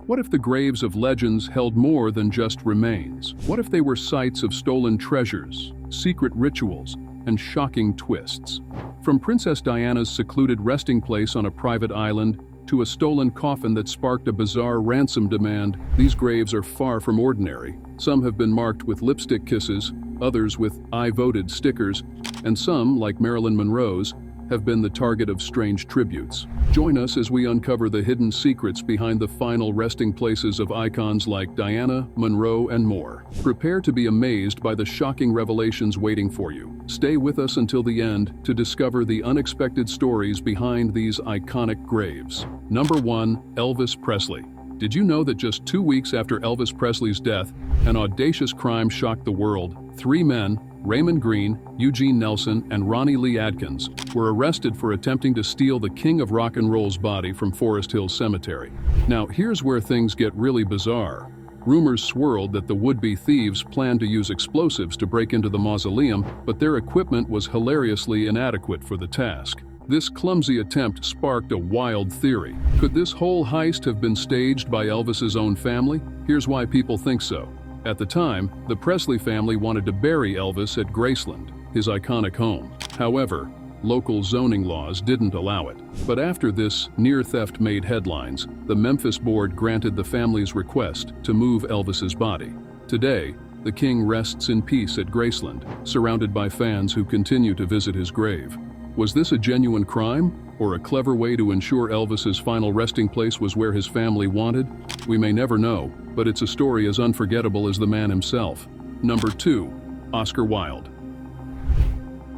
What if the graves of legends held more than just remains? What if they were sites of stolen treasures, secret rituals, and shocking twists? From Princess Diana's secluded resting place on a private island to a stolen coffin that sparked a bizarre ransom demand, these graves are far from ordinary. Some have been marked with lipstick kisses, others with "I voted" stickers, and some, like Marilyn Monroe's, have been the target of strange tributes. Join us as we uncover the hidden secrets behind the final resting places of icons like Diana, Monroe, and more. Prepare to be amazed by the shocking revelations waiting for you. Stay with us until the end to discover the unexpected stories behind these iconic graves. Number 1. Elvis Presley. Did you know that just 2 weeks after Elvis Presley's death, an audacious crime shocked the world? 3 men, Raymond Green, Eugene Nelson, and Ronnie Lee Adkins, were arrested for attempting to steal the King of Rock and Roll's body from Forest Hill Cemetery. Now, here's where things get really bizarre. Rumors swirled that the would-be thieves planned to use explosives to break into the mausoleum, but their equipment was hilariously inadequate for the task. This clumsy attempt sparked a wild theory. Could this whole heist have been staged by Elvis's own family? Here's why people think so. At the time, the Presley family wanted to bury Elvis at Graceland, his iconic home. However, local zoning laws didn't allow it. But after this near theft made headlines, the Memphis board granted the family's request to move Elvis's body. Today, the king rests in peace at Graceland, surrounded by fans who continue to visit his grave. Was this a genuine crime, or a clever way to ensure Elvis's final resting place was where his family wanted? We may never know, but it's a story as unforgettable as the man himself. Number 2. Oscar Wilde.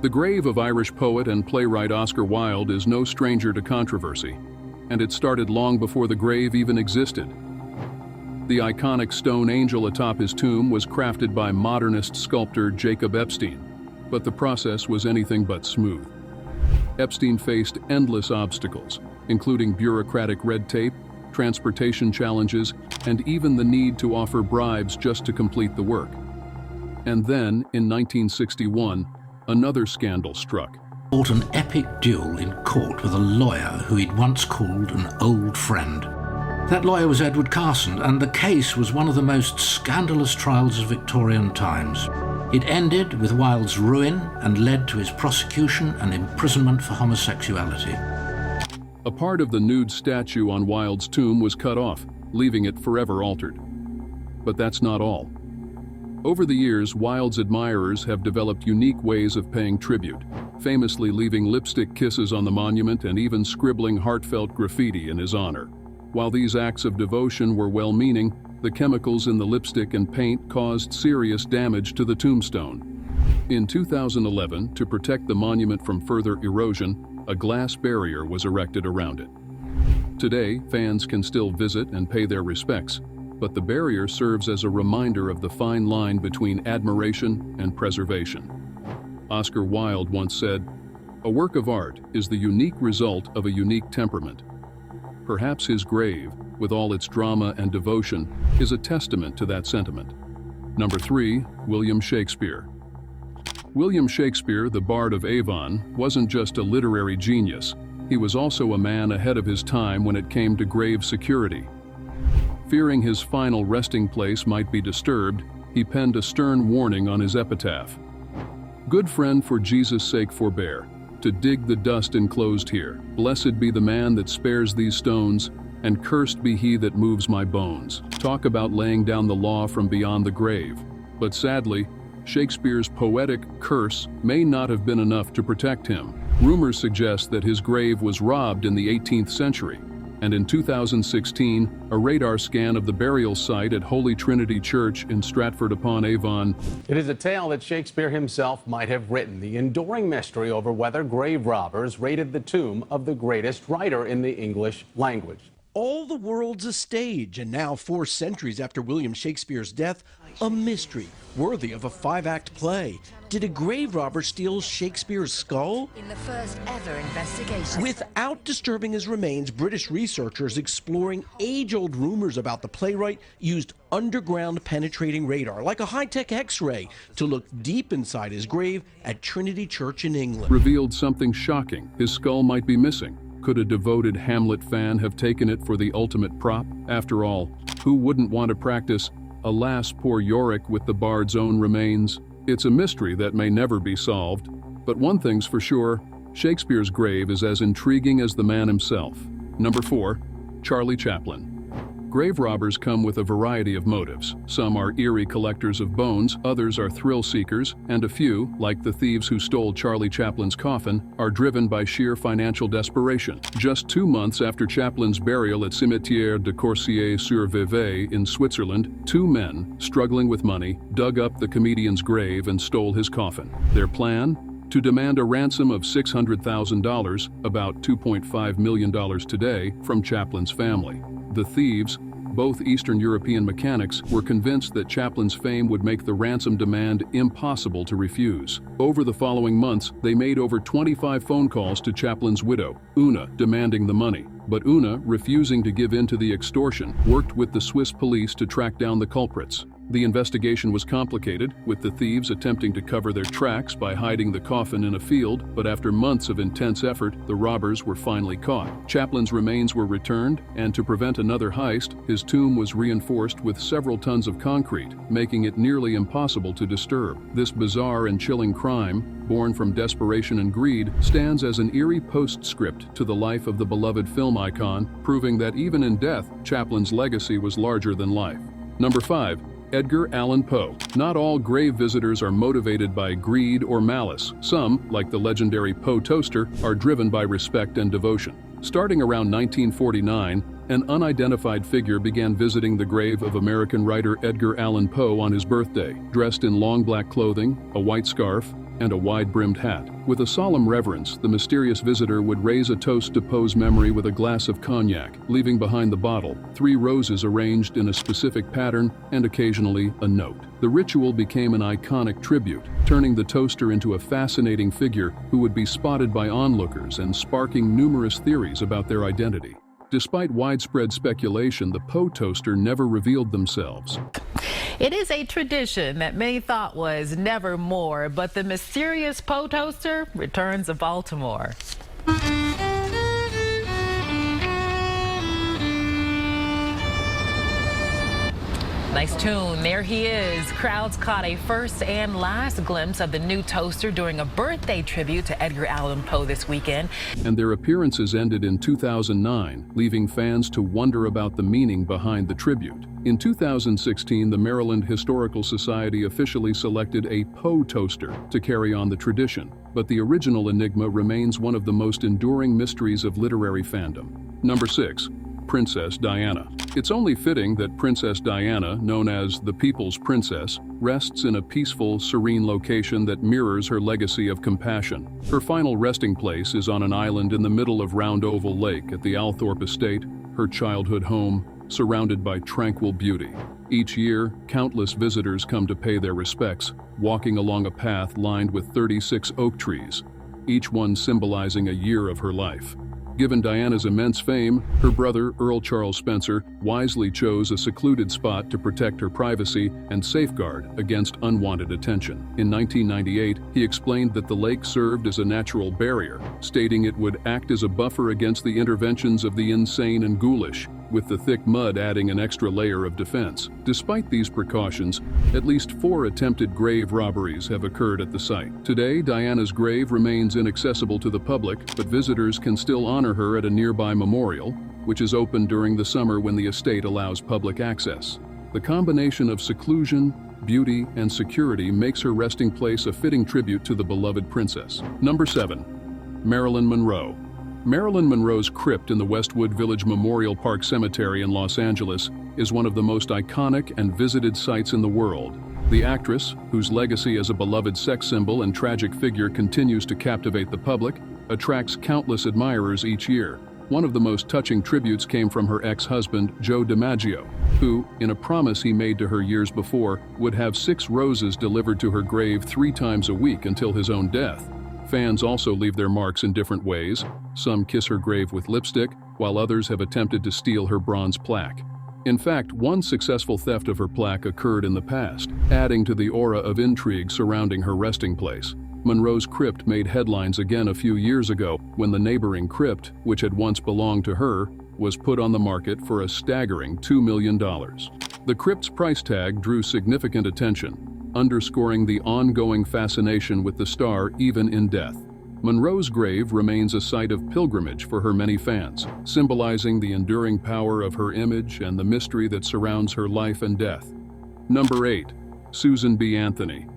The grave of Irish poet and playwright Oscar Wilde is no stranger to controversy, and it started long before the grave even existed. The iconic stone angel atop his tomb was crafted by modernist sculptor Jacob Epstein, but the process was anything but smooth. Epstein faced endless obstacles, including bureaucratic red tape, transportation challenges, and even the need to offer bribes just to complete the work. And then, in 1961, another scandal struck. Fought an epic duel in court with a lawyer who he'd once called an old friend. That lawyer was Edward Carson, and the case was one of the most scandalous trials of Victorian times. It ended with Wilde's ruin and led to his prosecution and imprisonment for homosexuality. A part of the nude statue on Wilde's tomb was cut off, leaving it forever altered. But that's not all. Over the years, Wilde's admirers have developed unique ways of paying tribute, famously leaving lipstick kisses on the monument and even scribbling heartfelt graffiti in his honor. While these acts of devotion were well-meaning, the chemicals in the lipstick and paint caused serious damage to the tombstone. In 2011, to protect the monument from further erosion, a glass barrier was erected around it. Today, fans can still visit and pay their respects, but the barrier serves as a reminder of the fine line between admiration and preservation. Oscar Wilde once said, "A work of art is the unique result of a unique temperament." Perhaps his grave, with all its drama and devotion, is a testament to that sentiment. Number 3. William Shakespeare. William Shakespeare, the Bard of Avon, wasn't just a literary genius. He was also a man ahead of his time when it came to grave security. Fearing his final resting place might be disturbed, he penned a stern warning on his epitaph. "Good friend, for Jesus' sake forbear to dig the dust enclosed here. Blessed be the man that spares these stones, and cursed be he that moves my bones." Talk about laying down the law from beyond the grave. But sadly, Shakespeare's poetic curse may not have been enough to protect him. Rumors suggest that his grave was robbed in the 18th century, and in 2016, a radar scan of the burial site at Holy Trinity Church in Stratford-upon-Avon. It is a tale that Shakespeare himself might have written, the enduring mystery over whether grave robbers raided the tomb of the greatest writer in the English language. All the world's a stage, and now 4 centuries after William Shakespeare's death, a mystery worthy of a 5-act play. Did a grave robber steal Shakespeare's skull? In the first ever investigation. Without disturbing his remains, British researchers exploring age-old rumors about the playwright used underground penetrating radar, like a high-tech X-ray, to look deep inside his grave at Trinity Church in England. Revealed something shocking. His skull might be missing. Could a devoted Hamlet fan have taken it for the ultimate prop? After all, who wouldn't want to practice "Alas, poor Yorick" with the bard's own remains? It's a mystery that may never be solved, but one thing's for sure, Shakespeare's grave is as intriguing as the man himself. Number 4. Charlie Chaplin. Grave robbers come with a variety of motives. Some are eerie collectors of bones, others are thrill seekers, and a few, like the thieves who stole Charlie Chaplin's coffin, are driven by sheer financial desperation. Just 2 months after Chaplin's burial at Cimetière de Coursier-sur-Vevey in Switzerland, 2 men, struggling with money, dug up the comedian's grave and stole his coffin. Their plan? To demand a ransom of $600,000, about $2.5 million today, from Chaplin's family. The thieves, both Eastern European mechanics, were convinced that Chaplin's fame would make the ransom demand impossible to refuse. Over the following months, they made over 25 phone calls to Chaplin's widow, Una, demanding the money. But Una, refusing to give in to the extortion, worked with the Swiss police to track down the culprits. The investigation was complicated, with the thieves attempting to cover their tracks by hiding the coffin in a field, but after months of intense effort, the robbers were finally caught. Chaplin's remains were returned, and to prevent another heist, his tomb was reinforced with several tons of concrete, making it nearly impossible to disturb. This bizarre and chilling crime, born from desperation and greed, stands as an eerie postscript to the life of the beloved film icon, proving that even in death, Chaplin's legacy was larger than life. Number 5. Edgar Allan Poe. Not all grave visitors are motivated by greed or malice. Some, like the legendary Poe toaster, are driven by respect and devotion. Starting around 1949, an unidentified figure began visiting the grave of American writer Edgar Allan Poe on his birthday, dressed in long black clothing, a white scarf, and a wide-brimmed hat. With a solemn reverence, the mysterious visitor would raise a toast to Poe's memory with a glass of cognac, leaving behind the bottle 3 roses arranged in a specific pattern and occasionally a note. The ritual became an iconic tribute, turning the toaster into a fascinating figure who would be spotted by onlookers and sparking numerous theories about their identity. Despite widespread speculation, the Poe toaster never revealed themselves. It is a tradition that many thought was never more, but the mysterious Poe toaster returns to Baltimore. Nice tune. There he is. Crowds caught a first and last glimpse of the new toaster during a birthday tribute to Edgar Allan Poe this weekend. And their appearances ended in 2009, leaving fans to wonder about the meaning behind the tribute. In 2016, the Maryland Historical Society officially selected a Poe toaster to carry on the tradition, but the original enigma remains one of the most enduring mysteries of literary fandom. Number 6. Princess Diana. It's only fitting that Princess Diana, known as the People's Princess, rests in a peaceful, serene location that mirrors her legacy of compassion. Her final resting place is on an island in the middle of Round Oval Lake at the Althorpe Estate, her childhood home, surrounded by tranquil beauty. Each year, countless visitors come to pay their respects, walking along a path lined with 36 oak trees, each one symbolizing a year of her life. Given Diana's immense fame, her brother, Earl Charles Spencer, wisely chose a secluded spot to protect her privacy and safeguard against unwanted attention. In 1998, he explained that the lake served as a natural barrier, stating it would act as a buffer against the interventions of the insane and ghoulish, with the thick mud adding an extra layer of defense. Despite these precautions, at least 4 attempted grave robberies have occurred at the site. Today, Diana's grave remains inaccessible to the public, but visitors can still honor her at a nearby memorial, which is open during the summer when the estate allows public access. The combination of seclusion, beauty, and security makes her resting place a fitting tribute to the beloved princess. Number 7. Marilyn Monroe. Marilyn Monroe's crypt in the Westwood Village Memorial Park Cemetery in Los Angeles is one of the most iconic and visited sites in the world. The actress, whose legacy as a beloved sex symbol and tragic figure continues to captivate the public, attracts countless admirers each year. One of the most touching tributes came from her ex-husband, Joe DiMaggio, who, in a promise he made to her years before, would have 6 roses delivered to her grave 3 times a week until his own death. Fans also leave their marks in different ways. Some kiss her grave with lipstick, while others have attempted to steal her bronze plaque. In fact, one successful theft of her plaque occurred in the past, adding to the aura of intrigue surrounding her resting place. Monroe's crypt made headlines again a few years ago when the neighboring crypt, which had once belonged to her, was put on the market for a staggering $2 million. The crypt's price tag drew significant attention, underscoring the ongoing fascination with the star even in death. Monroe's grave remains a site of pilgrimage for her many fans, symbolizing the enduring power of her image and the mystery that surrounds her life and death. Number 8. Susan B. Anthony.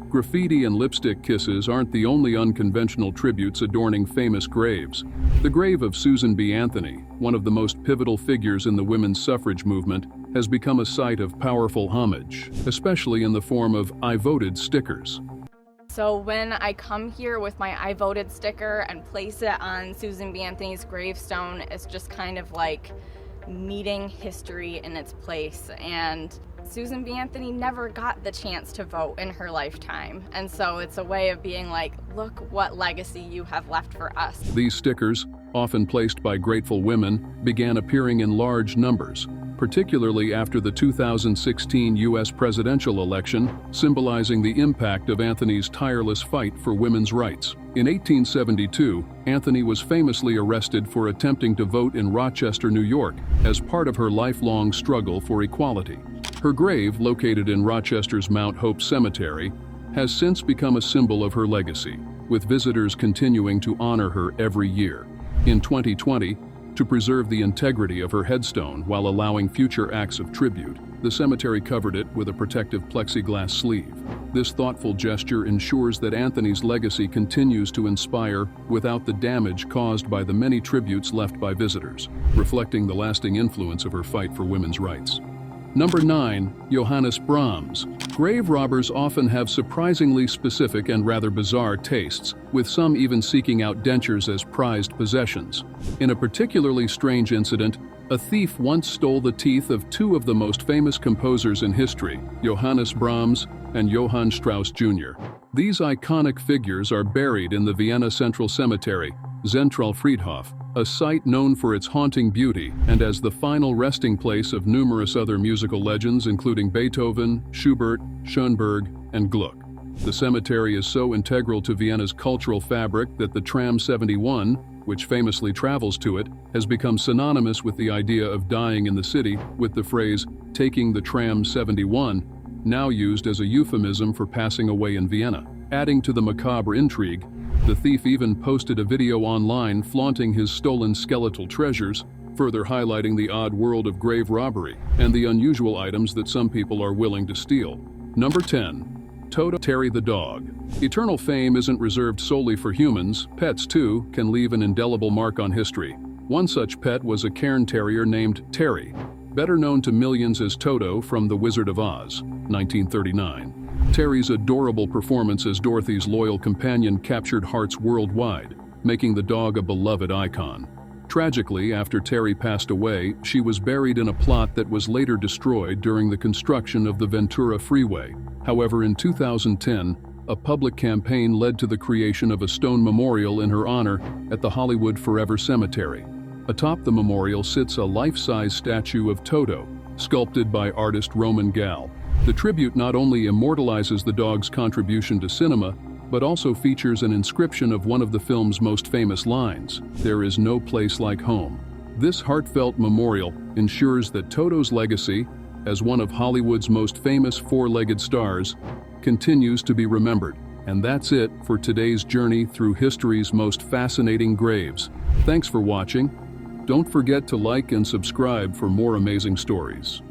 Graffiti and lipstick kisses aren't the only unconventional tributes adorning famous graves. The grave of Susan B. Anthony, one of the most pivotal figures in the women's suffrage movement, has become a site of powerful homage, especially in the form of "I voted" stickers. So when I come here with my "I voted" sticker and place it on Susan B. Anthony's gravestone, it's just kind of like meeting history in its place. And Susan B. Anthony never got the chance to vote in her lifetime. And so it's a way of being like, look what legacy you have left for us. These stickers, often placed by grateful women, began appearing in large numbers, particularly after the 2016 U.S. presidential election, symbolizing the impact of Anthony's tireless fight for women's rights. In 1872, Anthony was famously arrested for attempting to vote in Rochester, New York, as part of her lifelong struggle for equality. Her grave, located in Rochester's Mount Hope Cemetery, has since become a symbol of her legacy, with visitors continuing to honor her every year. In 2020, to preserve the integrity of her headstone while allowing future acts of tribute, the cemetery covered it with a protective plexiglass sleeve. This thoughtful gesture ensures that Anthony's legacy continues to inspire without the damage caused by the many tributes left by visitors, reflecting the lasting influence of her fight for women's rights. Number 9. Johannes Brahms. Grave robbers often have surprisingly specific and rather bizarre tastes, with some even seeking out dentures as prized possessions. In a particularly strange incident, a thief once stole the teeth of two of the most famous composers in history, Johannes Brahms and Johann Strauss Jr. These iconic figures are buried in the Vienna Central Cemetery, Zentralfriedhof, a site known for its haunting beauty and as the final resting place of numerous other musical legends including Beethoven, Schubert, Schoenberg, and Gluck. The cemetery is so integral to Vienna's cultural fabric that the tram 71, which famously travels to it, has become synonymous with the idea of dying in the city, with the phrase, "taking the tram 71, now used as a euphemism for passing away in Vienna. Adding to the macabre intrigue, the thief even posted a video online flaunting his stolen skeletal treasures, further highlighting the odd world of grave robbery and the unusual items that some people are willing to steal. Number 10. Toto, Terry the dog. Eternal fame isn't reserved solely for humans. Pets, too, can leave an indelible mark on history. One such pet was a cairn terrier named Terry, better known to millions as Toto from The Wizard of Oz, 1939. Terry's adorable performance as Dorothy's loyal companion captured hearts worldwide, making the dog a beloved icon. Tragically, after Terry passed away, she was buried in a plot that was later destroyed during the construction of the Ventura Freeway. However, in 2010, a public campaign led to the creation of a stone memorial in her honor at the Hollywood Forever Cemetery. Atop the memorial sits a life-size statue of Toto, sculpted by artist Roman Gall. The tribute not only immortalizes the dog's contribution to cinema, but also features an inscription of one of the film's most famous lines, "There is no place like home." This heartfelt memorial ensures that Toto's legacy, as one of Hollywood's most famous four-legged stars, continues to be remembered. And that's it for today's journey through history's most fascinating graves. Thanks for watching. Don't forget to like and subscribe for more amazing stories.